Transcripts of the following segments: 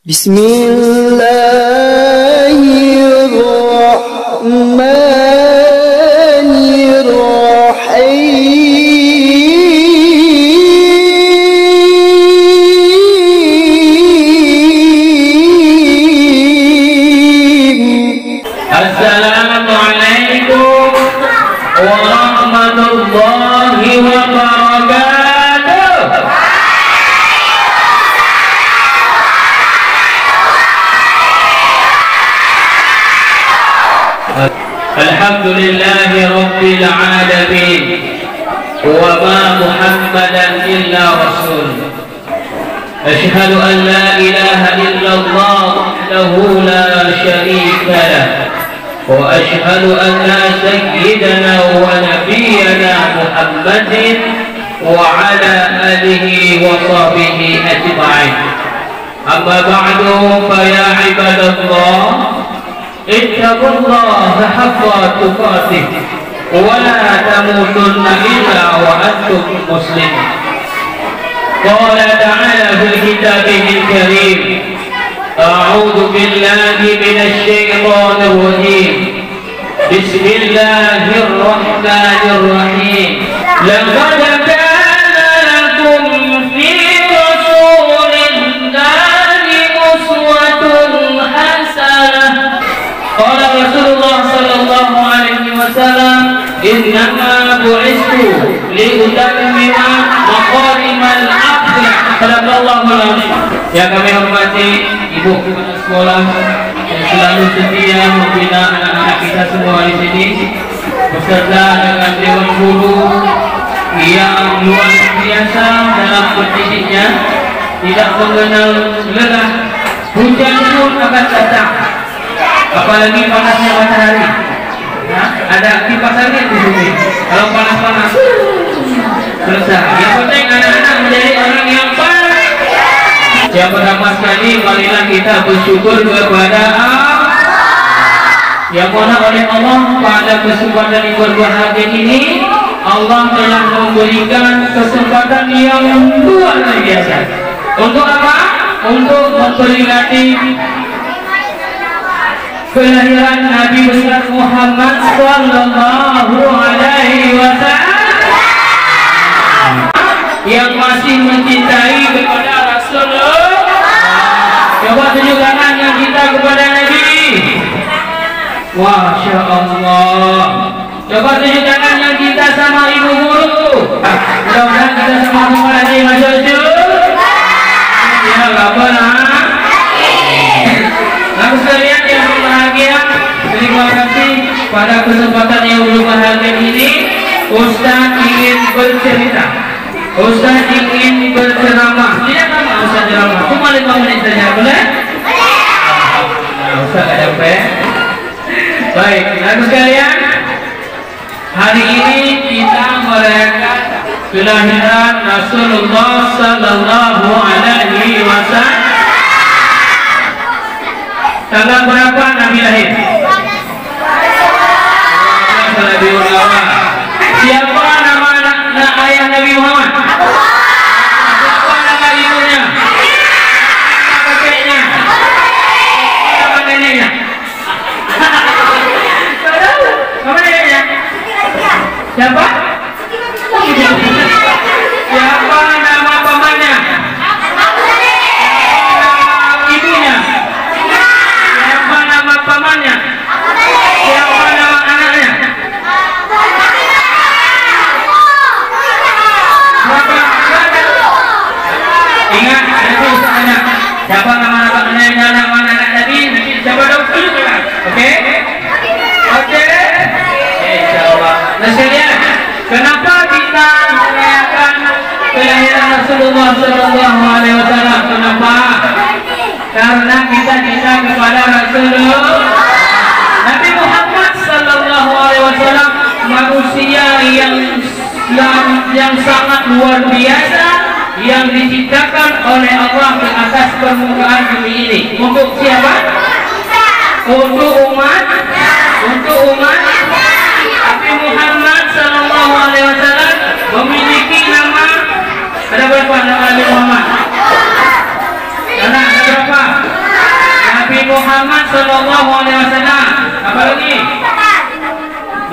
Bismillahirrahmanirrahim. Assalamualaikum warahmatullahi wabarakatuh. Alhamdulillahi rabbil alamin. Wa ma Muhammadan illa rasul. Ashhadu an la ilaha illallah wahdahu la syarika lah. Wa ashhadu anna sayyidana wa nabiyyana Muhammadin wa ala alihi wa sahbihi ajma'in. Amma ba'du fa ya ibadallah, ittaqullaha haqqa tuqatih wa la tamutunna illa wa antum muslimun. Qala ta'ala fil kitabihil karim, a'udzu billahi minasy syaithanir rajim. Bismillahirrahmanirrahim. Laqad kana lakum fi rasulillahi uswatun hasanah. Qala Rasulullah sallallahu alaihi wasallam, innama bu'istu liutammima maqarimal akhlaq. Sadaqallahu alazim. Yang kami hormati ibu kepala sekolah yang selalu setia membina anak-anak kita semua di sini, beserta dengan dewan guru yang luar biasa dalam berdidiknya, tidak mengenal lelah. Hujan pun akan datang, apalagi panasnya matahari. Ada kipas angin di sini. Kalau panas-panas selesai. Yang penting anak-anak menjadi orang yang baik. Yang pertama sekali, marilah kita bersyukur kepada Allah. Yang mana oleh Allah pada kesempatan yang berbahagia ini, Allah telah memberikan kesempatan yang luar biasa. Untuk apa? Untuk memperingati kelahiran Nabi besar Muhammad sallallahu alaihi wasallam, yang masih mencintai kepada Rasulullah. Coba tunjuk tangan yang cinta kepada Nabi. Masya Allah. Coba tunjuk tangan yang cinta sama ibu guru. Mudah-mudahan kita semua lagi masyaallah. Ya Rabbana. Lalu sekalian yang berbahagia, terima kasih pada kesempatan yang berbahagia ini. Ustaz ingin bercerita, Ustaz ingin berceramah. Tidak lama Ustaz ceramah, cuma 5 menit saja, boleh? Nah, Ustaz tidak sampai. Baik, lalu sekalian, hari ini kita merayakan kelahiran Rasulullah sallallahu alaihi wasallam. Tanggal berapa Nabi lahir? Siapa nama ayah Nabi Muhammad? Siapa nama ibunya? Siapa kakeknya? Siapa neneknya? Siapa neneknya? Siapa? Siapa nama pamannya? Ibunya? Siapa nama pamannya? Siapa nama anaknya? Ingat, nanti Ustaz tanya siapa nama anak Nabi, siapa dong? Oke? Oke? Insyaallah. Nah sekalian, kenapa kita merayakan kelahiran Rasulullah sallallahu alaihi wasallam? Kenapa? Karena kita cinta kepada Rasulullah. Nabi Muhammad sallallahu alaihi wasallam manusia yang sangat luar biasa, yang diciptakan oleh Allah di atas permukaan bumi ini. Untuk siapa? Untuk umat. Untuk umat. Nabi Muhammad sallallahu alaihi wasallam memiliki nama. Ada berapa nama Nabi Muhammad? Karena ada berapa? Muhammad Sallallahu Alaihi Wasallam. Apa lagi?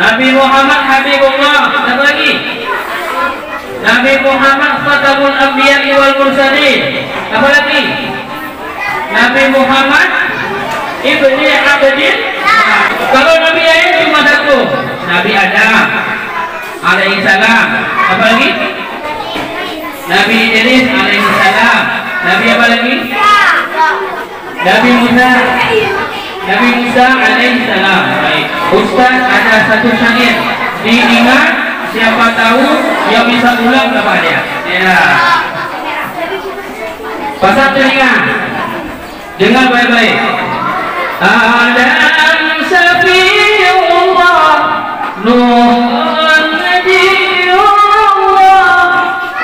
Nabi Muhammad Habibullah. Apa lagi? Nabi Muhammad Khatamul Anbiya wal Mursalin. Apa lagi? Nabi Muhammad Ibni Abdin. Kalau Nabi lain cuma satu, Nabi Adam alaihi salam. Apa lagi? Nabi Idris alaihi salam. Nabi apa lagi? Nabi Musa. Nabi Musa alaihi salam. Baik. Ustaz ada satu syair. Diingat, siapa tahu yang bisa ulang apa dia? Ya. Pasang telinga. Dengar baik-baik. Adam Syafiullah, Nuh Nabiullah,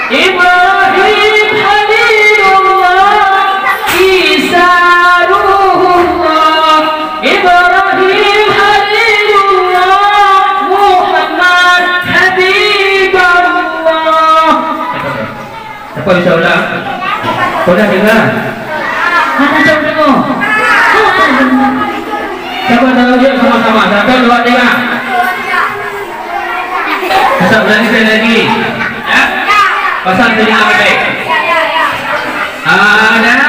Ibrahim Halilullah, Isa Ruhullah, Ibrahim Halilullah, Muhammad Habibullah. Siapa bisa ulang? Sudah dengar? Mana jauh dengar? Siapa tahu dia sama-sama. Satu, dua, tiga. Pasang sekali lagi. Ya? Pasang telinga baik. Adam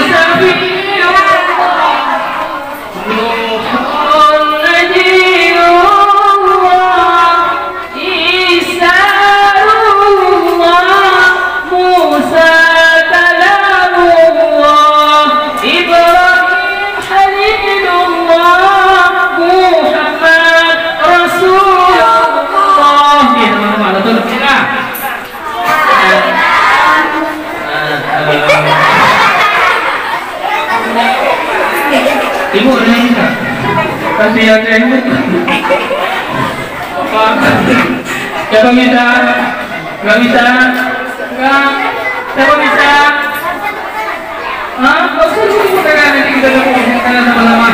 Syafiullah, Nuh Nabiullah, Isa Ruhullah, Musa Kalamullah, Ibrahim Halilullah, Muhammad Rasulullah. Ya teman-teman, betul tidak? Ibu ada yang bisa? Kasih yang ini. Apa? Siapa bisa? Gak bisa? Enggak. Siapa bisa? Hah? Oh, nanti kita ngomong sama-sama.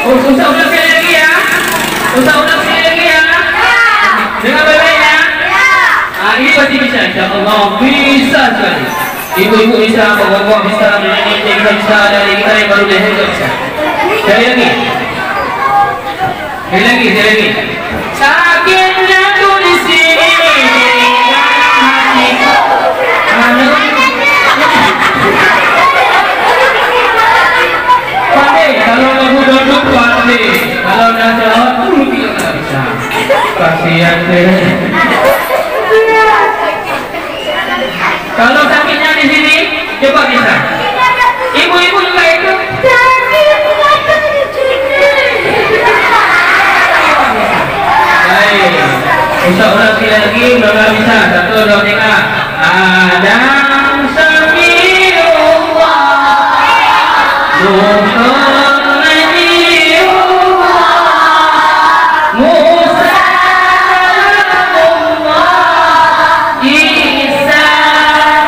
Oh, usah ulang sekali lagi ya. Usah ulang sekali lagi ya. Dengar baik-baik ya. Ah, ini pasti bisa. Insyaallah bisa sekali. Ibu-ibu bisa, bapak-bapak bisa, nenek-nenek kita bisa, dari kita yang baru lahir juga bisa. Sekali lagi. Sekali lagi, sekali lagi. Sakitnya tuh di sini. Pandai, kalau lagu duduk pandai. Kalau dah jawab dulu kita tak bisa. Kasihan deh. Kalau sakitnya di sini, coba bisa. Ibu-ibu juga ikut. Baik. Usah ulang sekali lagi, udah bisa. Satu, dua, tiga. Adam Syafiullah, Nuh Nabiullah, Musa Kalamullah, Isa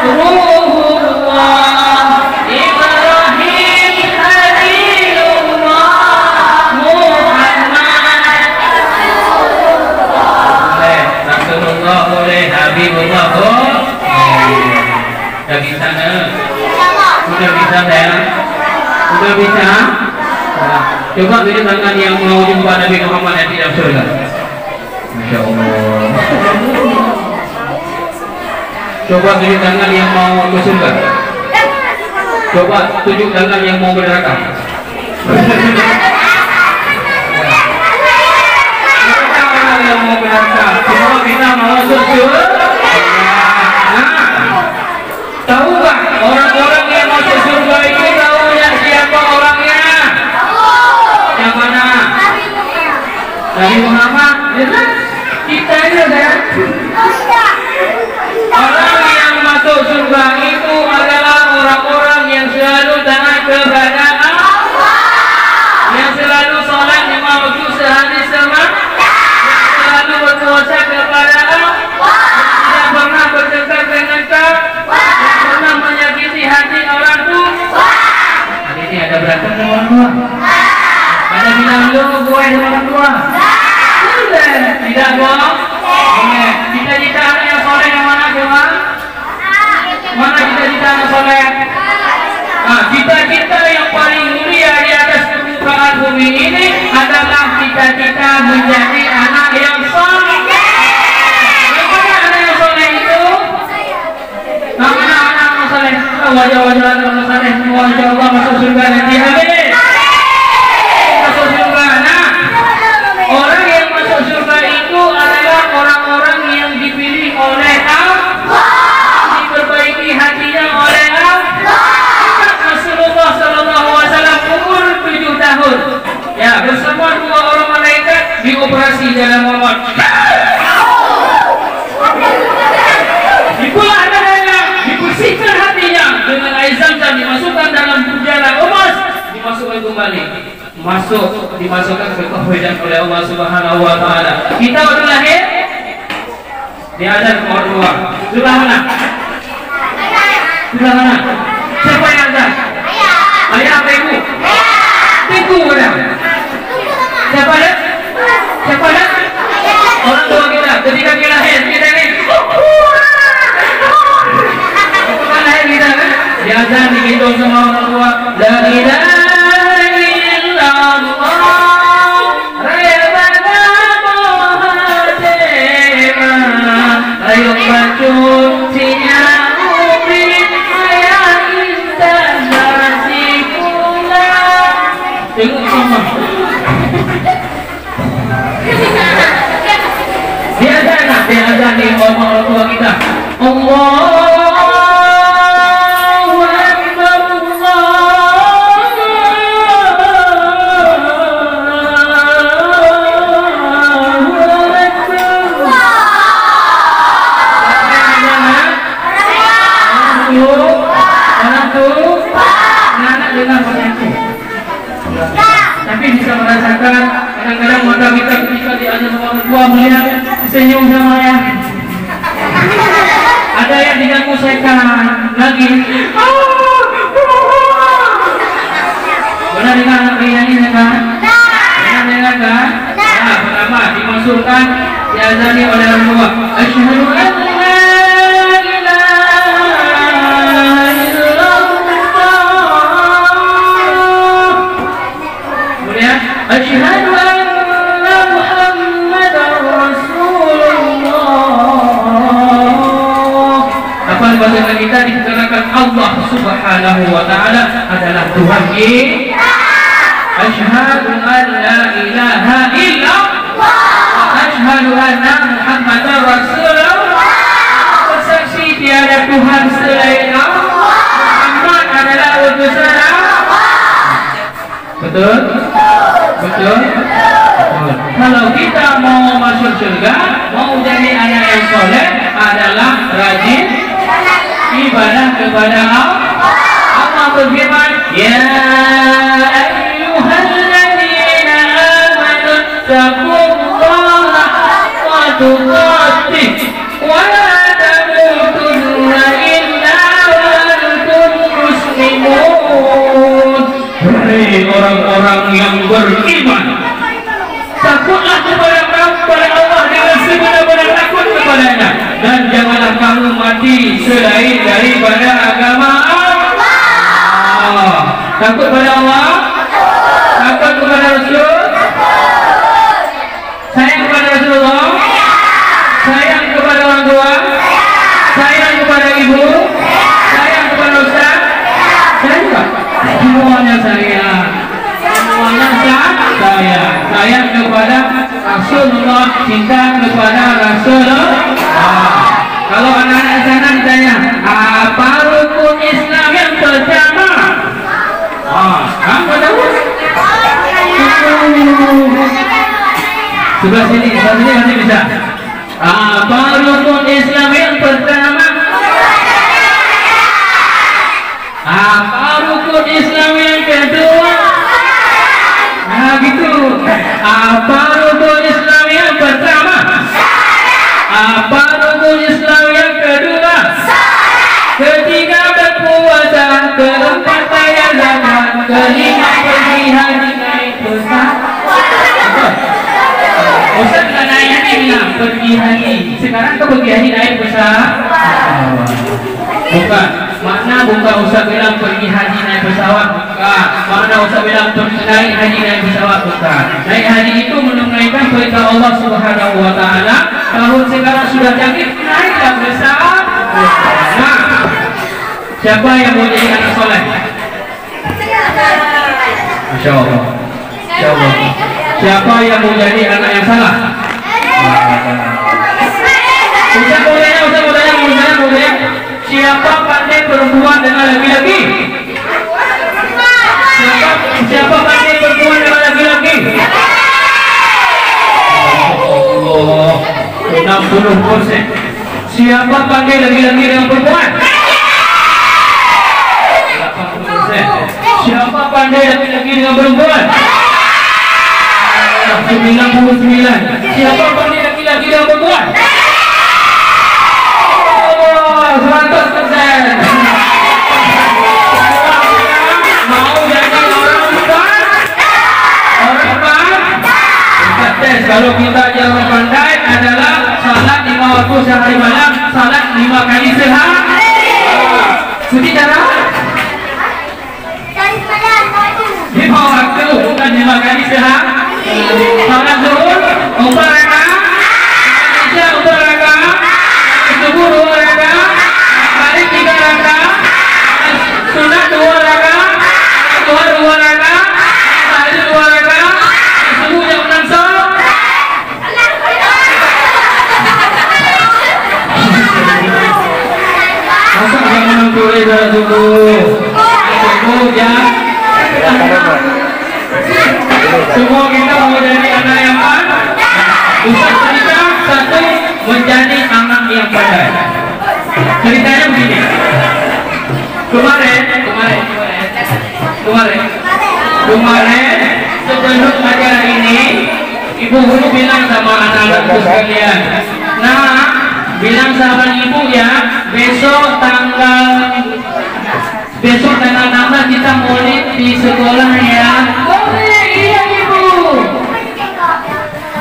Ruhullah, Ibrahim Halilullah, Muhammad Rasulullah, oleh Habibullah. Udah bisa nih? Udah bisa sayang? Udah bisa? Nah, coba beri tangan yang mau jumpa Nabi Muhammad yang tidak surga. Masya Allah. Coba beri tangan yang mau ke surga. Coba tunjuk tangan yang mau ke neraka. Orang yang mau ke neraka, semua kita mau surga. Tahu nggak orang-orang yang masuk surga itu tahunya siapa orangnya? Yang mana? Nabi Muhammad. Kita ini kan? Orang yang masuk surga itu adalah orang-orang yang selalu taat kepada Allah, yang selalu sholat 5 waktu sehari semalam, yang selalu berpuasa kepada Allah, tidak pernah bertengkar dengan kau, pernah menyakiti hati orang tua. Hari ini ada berantem dengan orang tua. Ada bilang lu gue dengan orang tua. Tidak bohong. Cita-cita anak yang soleh yang mana coba? Mana cita-cita anak soleh? Nah, cita-cita yang paling mulia wajah-wajah anak-anak semua insyaallah masuk surga nanti. Amin. Masuk surga. Nah, orang yang masuk surga itu adalah orang-orang yang dipilih oleh Allah, diperbaiki hatinya oleh Allah. Rasulullah sallallahu alaihi wasallam umur 7 tahun. Ya, bersama 2 orang malaikat dioperasi dalam Muhammad. Dibelah dadanya, dibersihkan hatinya dengan air zam-zam, dimasukkan dalam penjara emas, dimasukkan kembali. Dimasukkan ke kehidupan oleh Allah Subhanahu wa taala. Kita baru lahir diazan ke orang tua. Sudah mana? Sudah mana? Siapa yang azan? Ayah apa ibu? Ibu mana? Siapa ada? Siapa ada? Orang tua kita. Ketika kita lahir, kita ini lahir kita kan? Diazan digendong sama orang tua. La ilaha diazani orang tua kita. Allahu Akbar, Allahu Akbar. Tapi bisa merasakan kadang-kadang mata kita ketika diazan orang tua melihat senyum sama ya. Ada yang diganggu setan lagi. Benar dengan anak ini kan? Benar dengan kan? Nah, pertama dimasukkan diazani oleh orang tua. Asyhadu an la ilaha illallah. Kemudian asyhadu anna Muhammadar Rasulullah. Apa bahasa kita dikatakan Allah Subhanahu wa taala adalah Tuhan kita. Asyhadu an la ilaha illallah. Asyhadu anna Muhammadar Rasulullah. Bersaksi tiada Tuhan selain Allah. Muhammad adalah utusan Allah. Betul? Betul? Kalau kita mau masuk surga, mau jadi anak yang soleh, adalah rajin ibadah kepada Allah. Allah berfirman, ya ayyuhalladzina amanu taqullaha haqqa tuqatih wa la tamutunna illa wa antum muslimun. Hai orang-orang yang beriman, takutlah kepada Allah dengan sebenar-benar takut kepadanya, dan janganlah kamu mati selain daripada agama Allah. Takut kepada Allah, takut kepada Rasul, sayang kepada Rasulullah, sayang kepada orang tua, sayang kepada ibu, sayang kepada ustaz, sayang semuanya sayang. Semuanya sayang kepada Rasulullah, cinta kepada Rasulullah. Kalau anak-anak sana ditanya, apa rukun Islam yang pertama? Kamu tahu? Sebelah sini masih bisa. Apa rukun Islam yang pertama? Apa rukun Islam yang kedua? Nah gitu. Apa rukun Islam yang pertama? Apa rukun Islam yang kedua? Ketiga berpuasa, keempat bayar zakat, kelima pergi haji naik pesawat. Ustaz nggak naik haji bilang pergi haji. Sekarang kau pergi haji naik pesawat? Bukan. Mana bukan Ustaz bilang pergi haji naik pesawat? Bukan. Mana Ustaz bilang naik haji naik pesawat? Bukan. Naik haji itu menunaikan perintah Allah Subhanahu wa taala. Tahun sekarang sudah canggih, naiklah pesawat. Nah, Siapa yang mau jadi anak soleh? Masya Allah. Masya Allah. Siapa yang mau jadi anak yang salah? Ustaz mau tanya. Siapa pandai perempuan dengan laki-laki? Siapa pandai perempuan dengan laki-laki? Allah, 60%. Siapa pandai laki-laki dengan perempuan? 80%. Siapa pandai laki-laki dengan perempuan? 99. Siapa pandai laki-laki dengan perempuan? 100%. Mau jadi orang tes. Kalau kita jangan pandai adalah salat 5 waktu sehari malam, salat 5 kali sehari. Suci cara? 5 waktu bukan 5 kali sehari. Salat zuhur 4 rakaat, isya 4 rakaat, subuh 2 rakaat, maghrib 3 rakaat, sunat 2 rakaat, duha 2 rakaat, tahajud 2 rakaat, subuh jam 6 sore. Masa jangan menangkuri pada subuh ya. Semua kita mau jadi anak yang pandai. Ustaz cerita satu menjadi anak yang pandai. Ceritanya begini. Kemarin sebelum acara ini, ibu guru bilang sama anak-anakku sekalian, nah, bilang sama ibu ya, besok tanggal 16 kita maulid di sekolah ya. Iya ibu.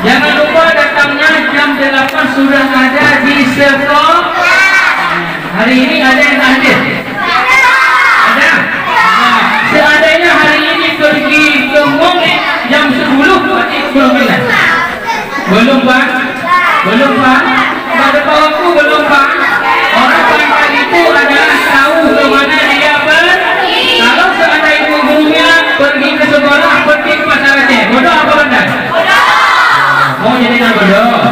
Jangan lupa datangnya jam 8 sudah ada di sekolah. Hari ini ada yang hadir? Ada? Nah, seandainya hari ini pergi ke maulid jam 10 berarti belum bilang? Belum Pak? Pada waktu belum Pak? Orang pandai itu adalah tahu kemana dia pergi. Kalau seandainya ibu gurunya pergi ke sekolah, pergi ke pasar Aceh, bodoh apa pandai? Mau jadi anak bodoh?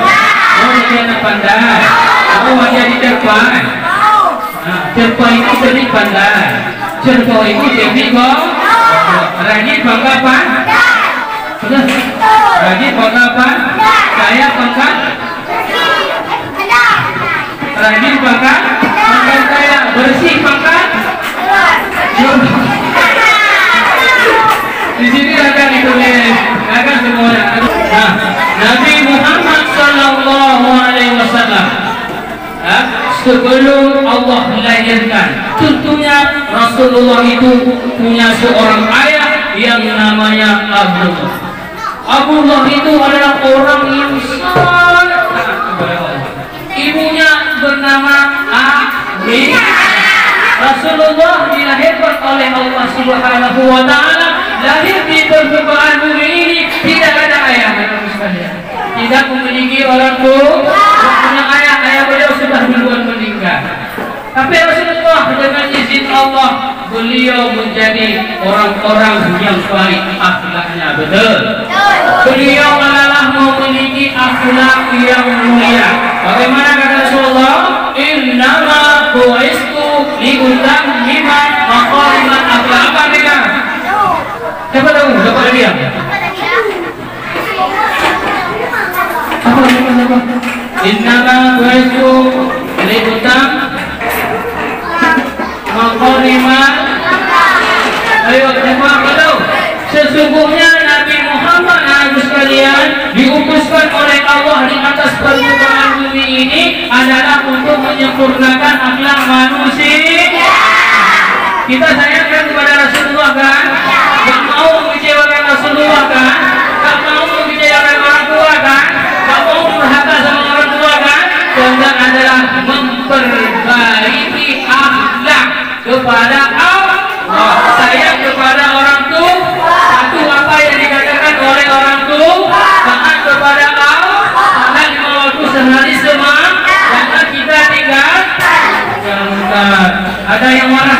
Mau jadi anak pandai? Mau jadi cerpai? Cerpai itu teknik pandai. Cerpai itu teknik kok. Rajin bangga apa? Rajin bangga apa? Saya pangkat. Rajin pangkat. Pangkat saya bersih pangkat. Di sini akan ditulis, akan semuanya. Nah, Nabi Muhammad Sallallahu Alaihi Wasallam sebelum Allah melahirkan, tentunya Rasulullah itu punya seorang ayah yang namanya Abdullah. Abdullah itu adalah orang yang sangat kepada Allah. Ibunya bernama Ami. Rasulullah dilahirkan oleh Allah Subhanahu wa Ta'ala, lahir di percobaan bumi ini, tidak ada ayah, tidak memiliki orang tua, punya ayah beliau sudah duluan meninggal. Tapi Rasulullah dengan izin Allah, beliau menjadi orang-orang yang baik akhlaknya, betul. Beliau adalah memiliki akhlak yang mulia. Bagaimana kata Rasulullah? Innama bu'istu liutammima maqarimat akhlak. Apa dia? Siapa tahu? Siapa dia? Apa? Innama bu'istu liutammima maqarimat. Ayo siapa tahu? Sesungguhnya Nabi Muhammad sekalian diutuskan oleh Allah di atas permukaan bumi ini adalah untuk menyempurnakan akhlak manusia. Kita sayangkan kepada Rasulullah kan? Gak mau mengecewakan Rasulullah kan? Gak mau mengecewakan orang tua kan? Gak mau durhaka sama orang tua kan? Tujuan adalah memperbaiki akhlak kepada Allah. Sayang kepada orang tua. Satu apa yang dikatakan oleh orang tua, taat kepada Allah, salat 5 waktu sehari semalam, jangan kita tinggal. Ada yang marah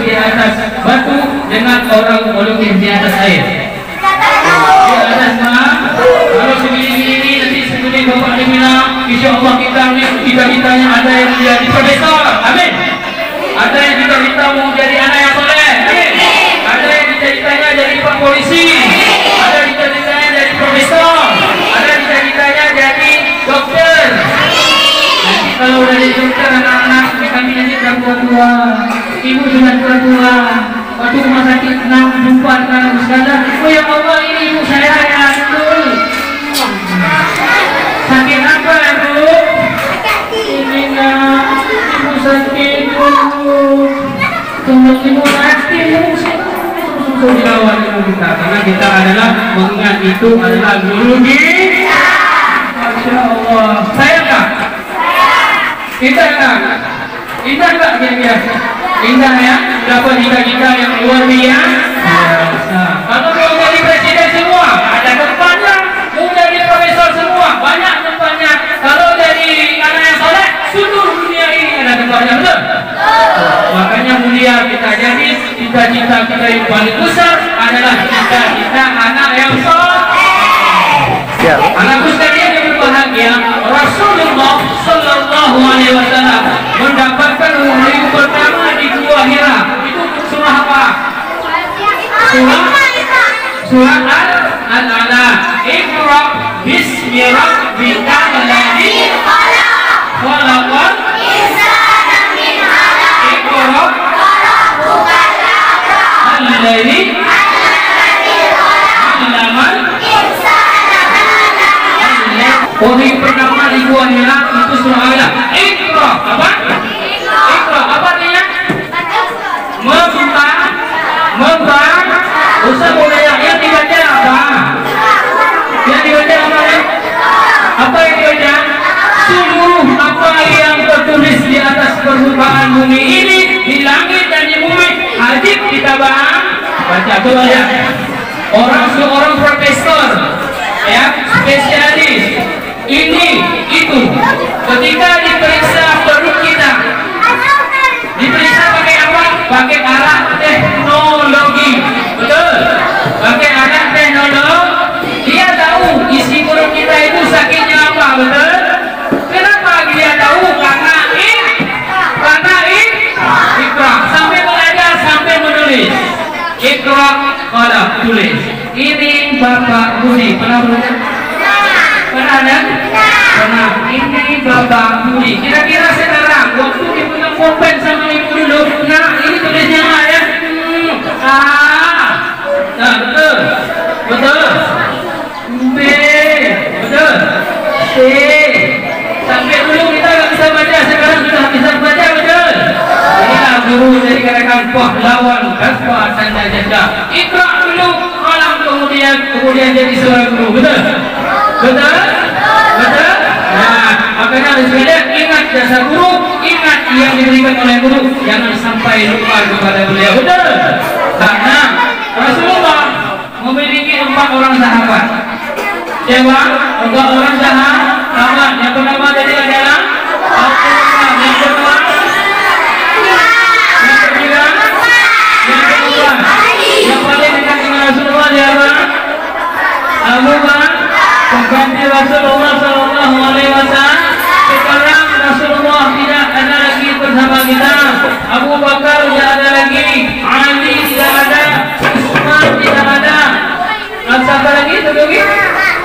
di atas batu dengan orang melukis di atas air. Di atas mah, kalau segini-gini nanti seperti Bapak dibilang, insya Allah kita cita-citanya ada yang menjadi profesor, amin. Ada yang cita-cita mau jadi anak yang soleh, amin. Ada yang cita-citanya jadi pak polisi, ada cita-citanya jadi profesor, ada cita-citanya jadi dokter. Nanti kalau udah jadi dokter, anak-anak kami nanti sudah tua-tua, ibu sudah tua-tua. Waktu rumah sakit jumpa dengan ustazah, oh ya Allah ini ibu saya ya betul. Sakit apa ya bu? Ini nak ibu sakit bu. Tunggu ibu mati untuk dirawat ibu kita, karena kita adalah mengingat itu adalah guru kita. Masya Allah. Saya kak? Indah kak? Indah kak dia? Indah ya? Dapat cita-cita yang luar biasa. Kalau mau jadi presiden semua, ada tempatnya. Mau jadi profesor semua, banyak tempatnya. Kalau jadi anak yang soleh, seluruh dunia ini ada tempatnya, betul? Makanya mulia kita. Jadi cita-cita kita yang paling besar adalah cita-cita anak yang soleh. Anakku sekalian yang berbahagia, Rasulullah Sallallahu Alaihi Wasallam mendapatkan wahyu pertama di Gua Hira. Itu surah apa? Surah Al-A'la. Iqra bismi rabbika alladzi khalaq. Iqra alladzi wahyu pertama di Gua Hira itu surah Al-A'la. Iqra apa? Iqra apa artinya? Membaca. Ustaz boleh yang dibaca apa? Yang dibaca apa ya? Apa yang dibaca? Seluruh apa yang tertulis di atas permukaan bumi ini, di langit dan di bumi, wajib kita baca. Coba ya. Seorang profesor, ya, spesialis ini itu ketika diperiksa perut kita, diperiksa pakai apa? Pakai alat teknologi, betul? Pakai alat teknologi, dia tahu isi perut kita itu sakitnya apa, betul? Kenapa dia tahu? Karena Iqra, sampai belajar sampai menulis. Iqra kalau tulis. Ini Bapak Budi pernah belajar? Pernah ada? Pernah. Ini Bapak Budi. Kira-kira sekarang waktu ibu yang kompen sama ibu dulu, nah ini tulisnya ya. Nah, betul. B, betul. C. Sampai dulu kita nggak bisa baca, sekarang sudah bisa baca, betul. Inilah guru dari kalangan pahlawan kasbah tanda jasa. Iqra dulu, malam kemudian jadi seorang guru, betul. Nah, makanya harus ingat jasa guru, ingat yang diberikan oleh guru, jangan sampai lupa kepada beliau, betul. Karena Rasulullah memiliki 4 orang sahabat. Siapa? 4 orang sahabat. Yang pertama tadi adalah Abdullah, yang kedua, yang ketiga, yang kedua, yang paling dekat dengan Rasulullah siapa? Abu Bakar, pengganti Rasulullah Sallallahu Alaihi Wasallam. Sekarang Rasulullah tidak ada lagi bersama kita. Abu Bakar tidak ada lagi, Ali tidak ada, Utsman tidak ada. Siapa lagi?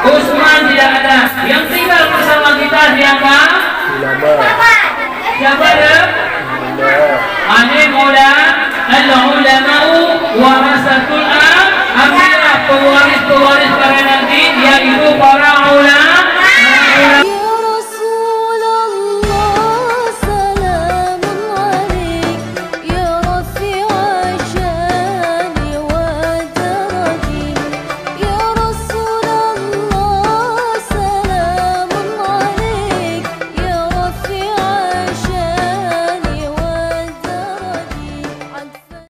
Utsman tidak ada. Yang tinggal bersama kita siapa? Siapa dia? Al-ulama warasatul anbiya, pewaris